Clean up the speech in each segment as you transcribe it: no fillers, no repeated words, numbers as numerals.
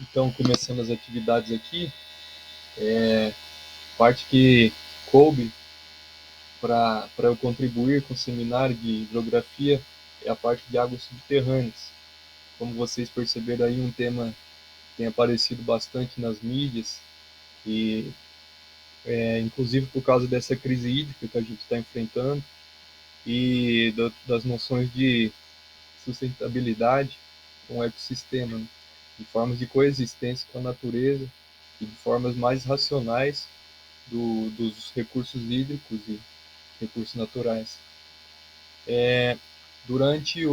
Então, começando as atividades aqui, parte que coube para eu contribuir com o seminário de geografia é a parte de águas subterrâneas. Como vocês perceberam aí, um tema que tem aparecido bastante nas mídias e, inclusive por causa dessa crise hídrica que a gente está enfrentando e das noções de sustentabilidade com o ecossistema, né? De formas de coexistência com a natureza e de formas mais racionais dos recursos hídricos e recursos naturais. Durante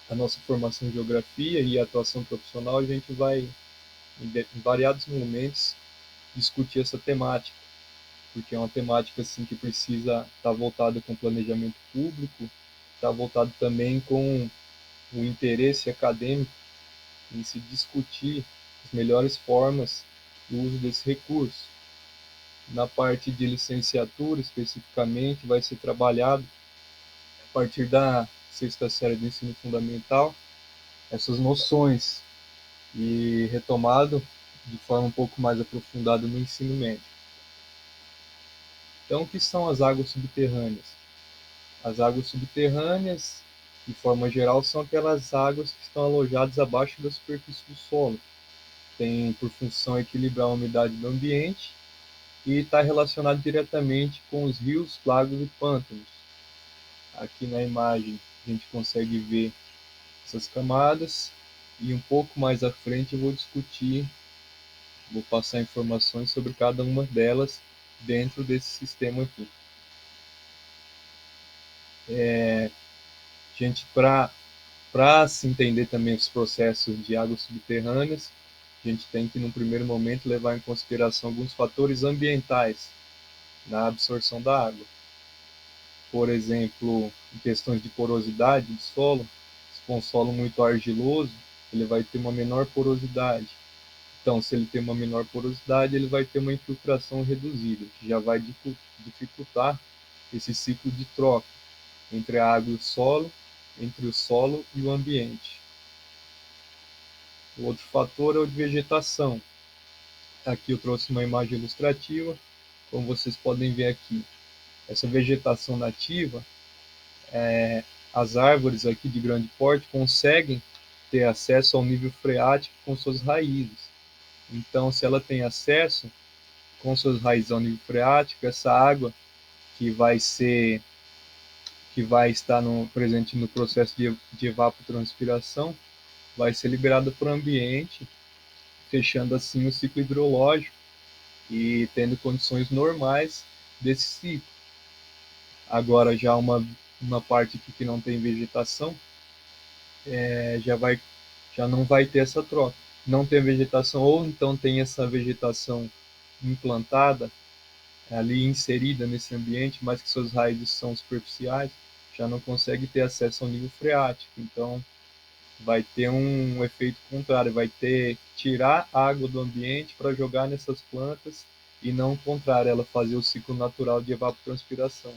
a nossa formação em geografia e a atuação profissional, a gente vai, em variados momentos, discutir essa temática, porque é uma temática assim, que precisa estar voltada com planejamento público, está voltado também com o interesse acadêmico em se discutir as melhores formas do uso desse recurso. Na parte de licenciatura, especificamente, vai ser trabalhado a partir da sexta série do ensino fundamental essas noções e retomado de forma um pouco mais aprofundada no ensino médio. Então, o que são as águas subterrâneas? As águas subterrâneas, de forma geral, são aquelas águas que estão alojadas abaixo da superfície do solo. Tem por função equilibrar a umidade do ambiente e está relacionado diretamente com os rios, lagos e pântanos. Aqui na imagem a gente consegue ver essas camadas e um pouco mais à frente eu vou passar informações sobre cada uma delas dentro desse sistema aqui. Gente, para se entender também os processos de águas subterrâneas, a gente tem que, num primeiro momento, levar em consideração alguns fatores ambientais na absorção da água. Por exemplo, em questões de porosidade do solo, se for um solo muito argiloso, ele vai ter uma menor porosidade. Então, se ele tem uma menor porosidade, ele vai ter uma infiltração reduzida, que já vai dificultar esse ciclo de troca entre a água e o solo, entre o solo e o ambiente. O outro fator é o de vegetação. Aqui eu trouxe uma imagem ilustrativa, como vocês podem ver aqui. Essa vegetação nativa, as árvores aqui de grande porte conseguem ter acesso ao nível freático com suas raízes. Então, se ela tem acesso com suas raízes ao nível freático, essa água que vai ser que vai estar presente no processo de evapotranspiração vai ser liberada para o ambiente, fechando assim o ciclo hidrológico e tendo condições normais desse ciclo. Agora já uma parte aqui que não tem vegetação, é, já vai já não vai ter essa troca. Não tem vegetação ou então tem essa vegetação implantada ali inserida nesse ambiente, mas que suas raízes são superficiais, já não consegue ter acesso ao nível freático. Então, vai ter um efeito contrário, vai ter tirar água do ambiente para jogar nessas plantas e não o contrário, ela fazer o ciclo natural de evapotranspiração.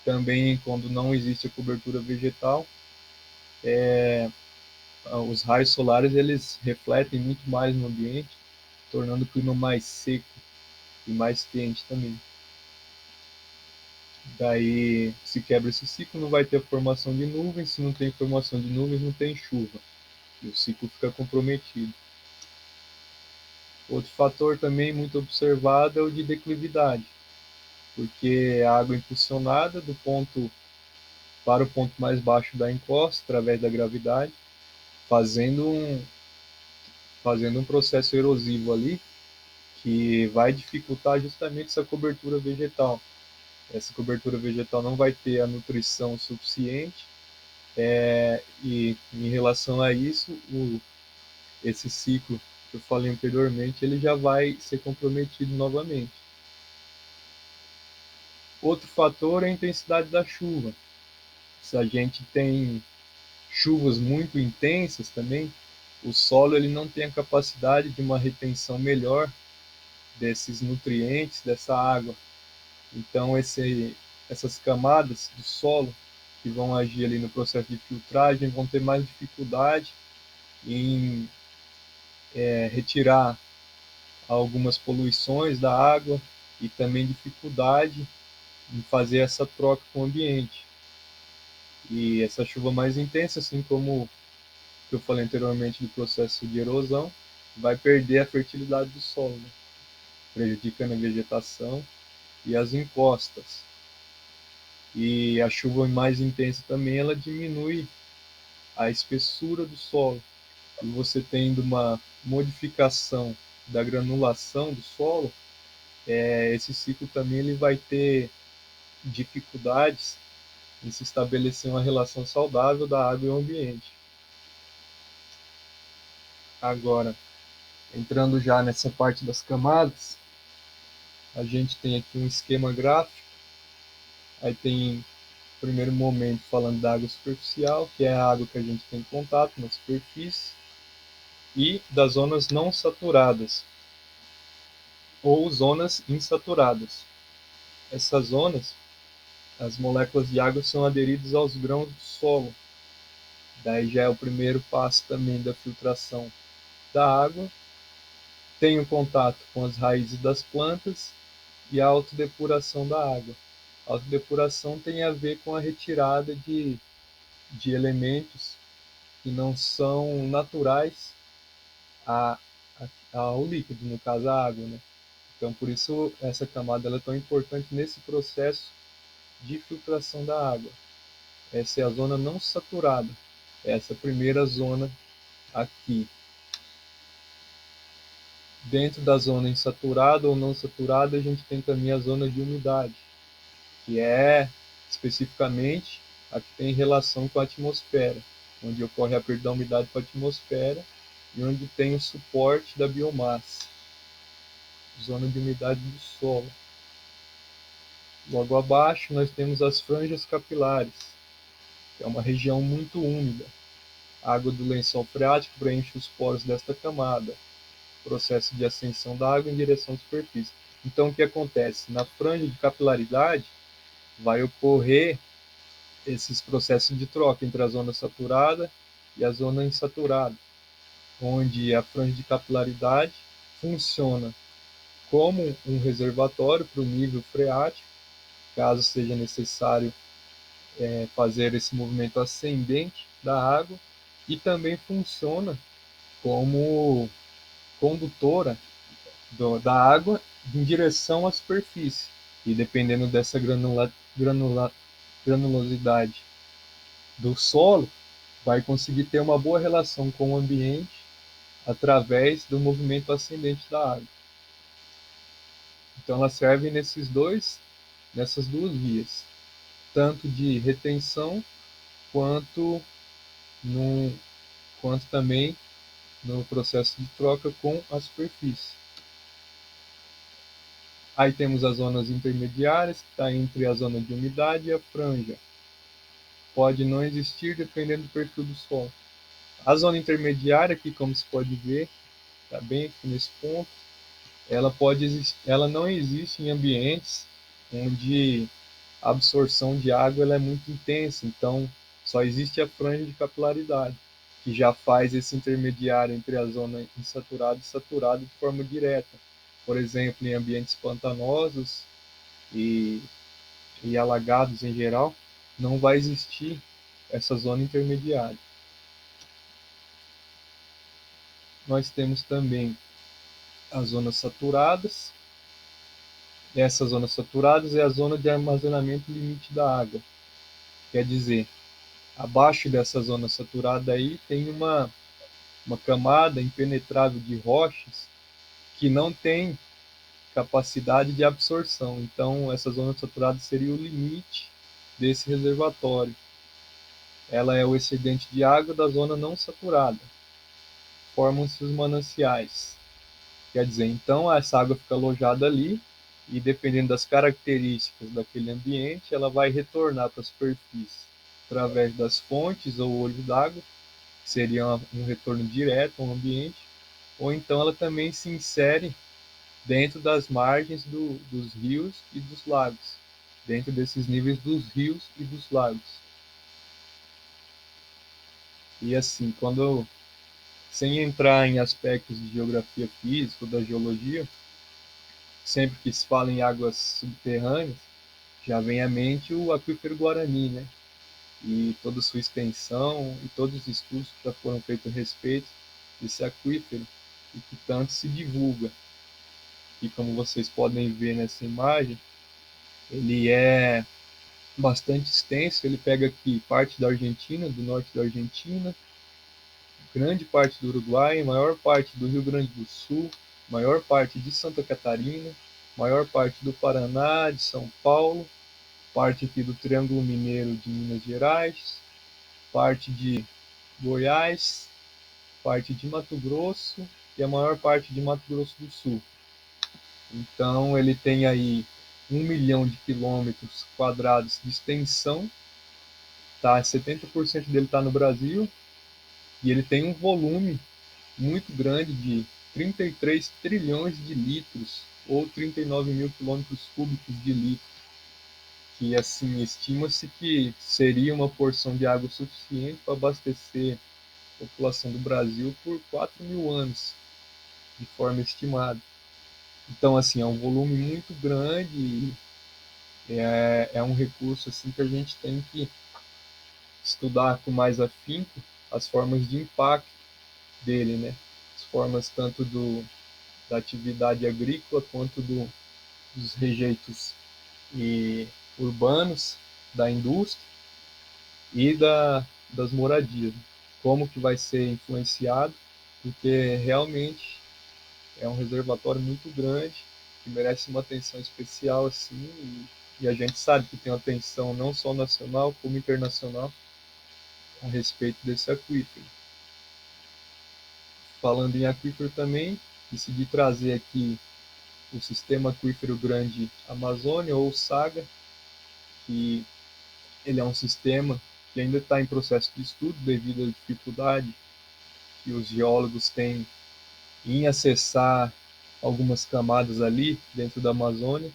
Também, quando não existe a cobertura vegetal, os raios solares eles refletem muito mais no ambiente, tornando o clima mais seco e mais quente também. Daí, se quebra esse ciclo, não vai ter formação de nuvens. Se não tem formação de nuvens, não tem chuva. E o ciclo fica comprometido. Outro fator também muito observado é o de declividade, porque a água é impulsionada do ponto para o ponto mais baixo da encosta, através da gravidade, fazendo um, fazendo um processo erosivo ali, que vai dificultar justamente essa cobertura vegetal. Essa cobertura vegetal não vai ter a nutrição suficiente. E em relação a isso, esse ciclo que eu falei anteriormente, ele já vai ser comprometido novamente. Outro fator é a intensidade da chuva. Se a gente tem chuvas muito intensas também, o solo ele não tem a capacidade de uma retenção melhor desses nutrientes, dessa água. Então, essas camadas do solo que vão agir ali no processo de filtragem vão ter mais dificuldade em retirar algumas poluições da água e também dificuldade em fazer essa troca com o ambiente. E essa chuva mais intensa, assim como que eu falei anteriormente do processo de erosão, vai perder a fertilidade do solo, né? Prejudicando a vegetação e as encostas. E a chuva mais intensa também, ela diminui a espessura do solo. E você tendo uma modificação da granulação do solo, esse ciclo também ele vai ter dificuldades em se estabelecer uma relação saudável da água e o ambiente. Agora, entrando já nessa parte das camadas, a gente tem aqui um esquema gráfico, aí tem primeiro momento falando da água superficial, que é a água que a gente tem contato na superfície, e das zonas não saturadas, ou zonas insaturadas. Essas zonas, as moléculas de água são aderidas aos grãos do solo. Daí já é o primeiro passo também da filtração da água. Tem o contato com as raízes das plantas e a autodepuração da água. A autodepuração tem a ver com a retirada de elementos que não são naturais a, ao líquido, no caso a água, né? Então, por isso, essa camada ela é tão importante nesse processo de filtração da água. Essa é a zona não saturada, essa primeira zona aqui. Dentro da zona insaturada ou não saturada, a gente tem também a zona de umidade, que é especificamente a que tem relação com a atmosfera, onde ocorre a perda da umidade para a atmosfera e onde tem o suporte da biomassa. Zona de umidade do solo. Logo abaixo, nós temos as franjas capilares, que é uma região muito úmida. A água do lençol freático preenche os poros desta camada, processo de ascensão da água em direção à superfície. Então, o que acontece? Na franja de capilaridade, vai ocorrer esses processos de troca entre a zona saturada e a zona insaturada, onde a franja de capilaridade funciona como um reservatório para o nível freático, caso seja necessário fazer esse movimento ascendente da água, e também funciona como condutora da água em direção à superfície. E dependendo dessa granulosidade do solo, vai conseguir ter uma boa relação com o ambiente através do movimento ascendente da água. Então ela serve nessas duas vias, tanto de retenção quanto, no, quanto também no processo de troca com a superfície. Aí temos as zonas intermediárias, que está entre a zona de umidade e a franja. Pode não existir dependendo do perfil do solo. A zona intermediária, aqui como se pode ver, está bem aqui nesse ponto, ela não existe em ambientes onde a absorção de água ela é muito intensa, então só existe a franja de capilaridade, que já faz esse intermediário entre a zona insaturada e saturada de forma direta. Por exemplo, em ambientes pantanosos e, e alagados em geral, não vai existir essa zona intermediária. Nós temos também as zonas saturadas. Essas zonas saturadas é a zona de armazenamento limite da água. Quer dizer, abaixo dessa zona saturada aí tem uma camada impenetrável de rochas que não tem capacidade de absorção. Então, essa zona saturada seria o limite desse reservatório. Ela é o excedente de água da zona não saturada. Formam-se os mananciais. Quer dizer, então essa água fica alojada ali e dependendo das características daquele ambiente, ela vai retornar para a superfície através das fontes ou olho d'água, que seria um retorno direto ao ambiente, ou então ela também se insere dentro das margens dos rios e dos lagos, dentro desses níveis dos rios e dos lagos. E assim, quando Sem entrar em aspectos de geografia física ou da geologia, sempre que se fala em águas subterrâneas, já vem à mente o aquífero Guarani, né? E toda a sua extensão e todos os estudos que já foram feitos a respeito desse aquífero e que tanto se divulga. E como vocês podem ver nessa imagem, ele é bastante extenso, ele pega aqui parte da Argentina, do norte da Argentina, grande parte do Uruguai, maior parte do Rio Grande do Sul, maior parte de Santa Catarina, maior parte do Paraná, de São Paulo, parte aqui do Triângulo Mineiro de Minas Gerais, parte de Goiás, parte de Mato Grosso e a maior parte de Mato Grosso do Sul. Então ele tem aí 1 milhão de quilômetros quadrados de extensão, tá? 70% dele está no Brasil e ele tem um volume muito grande de 33 trilhões de litros ou 39 mil quilômetros cúbicos de litro, que assim estima-se que seria uma porção de água suficiente para abastecer a população do Brasil por 4 mil anos, de forma estimada. Então assim é um volume muito grande e é um recurso assim que a gente tem que estudar com mais afinco as formas de impacto dele, né? As formas tanto da atividade agrícola quanto dos rejeitos e urbanos, da indústria e das moradias. Como que vai ser influenciado, porque realmente é um reservatório muito grande que merece uma atenção especial assim e a gente sabe que tem uma atenção não só nacional como internacional a respeito desse aquífero. Falando em aquífero também, decidi trazer aqui o Sistema Aquífero Grande Amazônia, ou SAGA, que ele é um sistema que ainda está em processo de estudo devido à dificuldade que os geólogos têm em acessar algumas camadas ali dentro da Amazônia,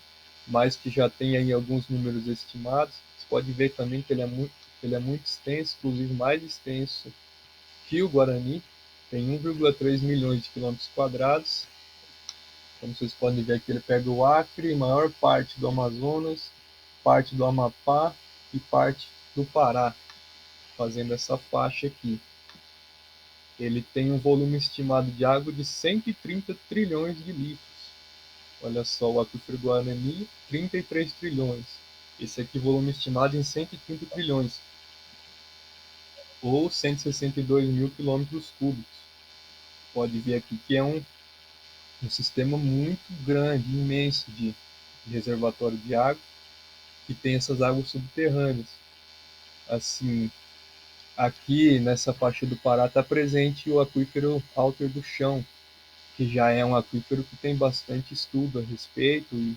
mas que já tem aí alguns números estimados. Você pode ver também que ele é muito extenso, inclusive mais extenso que o Guarani, tem 1,3 milhões de quilômetros quadrados. Como vocês podem ver aqui, ele pega o Acre, maior parte do Amazonas, parte do Amapá e parte do Pará, fazendo essa faixa aqui. Ele tem um volume estimado de água de 130 trilhões de litros. Olha só, o aquífero Guarani, 33 trilhões. Esse aqui, volume estimado em 130 trilhões, ou 162 mil quilômetros cúbicos. Pode ver aqui que é um sistema muito grande, imenso de reservatório de água, que tem essas águas subterrâneas. Assim, aqui nessa faixa do Pará está presente o aquífero Alter do Chão, que já é um aquífero que tem bastante estudo a respeito e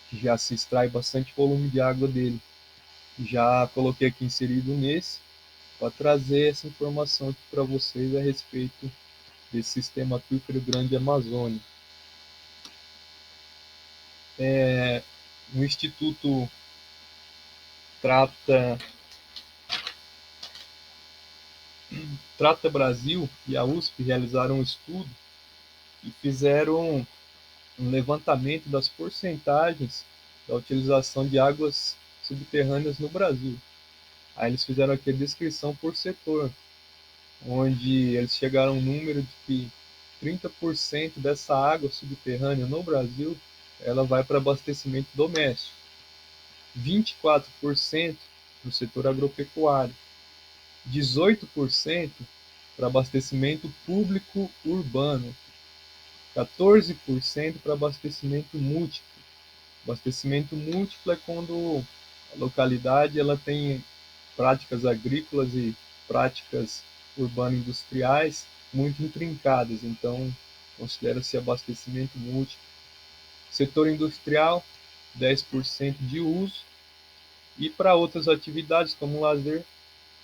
que já se extrai bastante volume de água dele. Já coloquei aqui inserido nesse para trazer essa informação aqui para vocês a respeito desse sistema aquífero Grande Amazônia. O Instituto Trata Trata Brasil e a USP realizaram um estudo e fizeram um levantamento das porcentagens da utilização de águas subterrâneas no Brasil. Aí eles fizeram aqui a descrição por setor, onde eles chegaram a um número de que 30% dessa água subterrânea no Brasil ela vai para abastecimento doméstico, 24% para o setor agropecuário, 18% para abastecimento público urbano, 14% para abastecimento múltiplo. Abastecimento múltiplo é quando a localidade ela tem práticas agrícolas e práticas urbano-industriais muito intrincadas, então considera-se abastecimento múltiplo. Setor industrial, 10% de uso, e para outras atividades como lazer,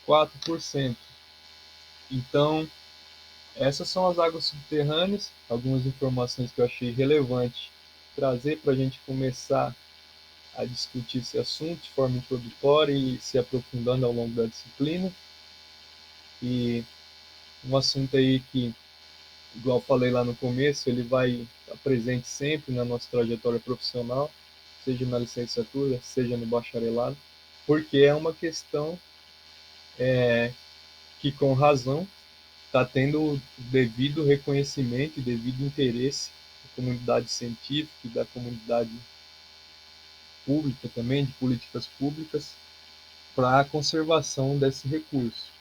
4%. Então, essas são as águas subterrâneas, algumas informações que eu achei relevante trazer para a gente começar a discutir esse assunto de forma introdutória e se aprofundando ao longo da disciplina. E um assunto aí que, igual eu falei lá no começo, ele vai estar presente sempre na nossa trajetória profissional, seja na licenciatura, seja no bacharelado, porque é uma questão que, com razão, está tendo o devido reconhecimento e devido interesse da comunidade científica e da comunidade pública também, de políticas públicas, para a conservação desse recurso.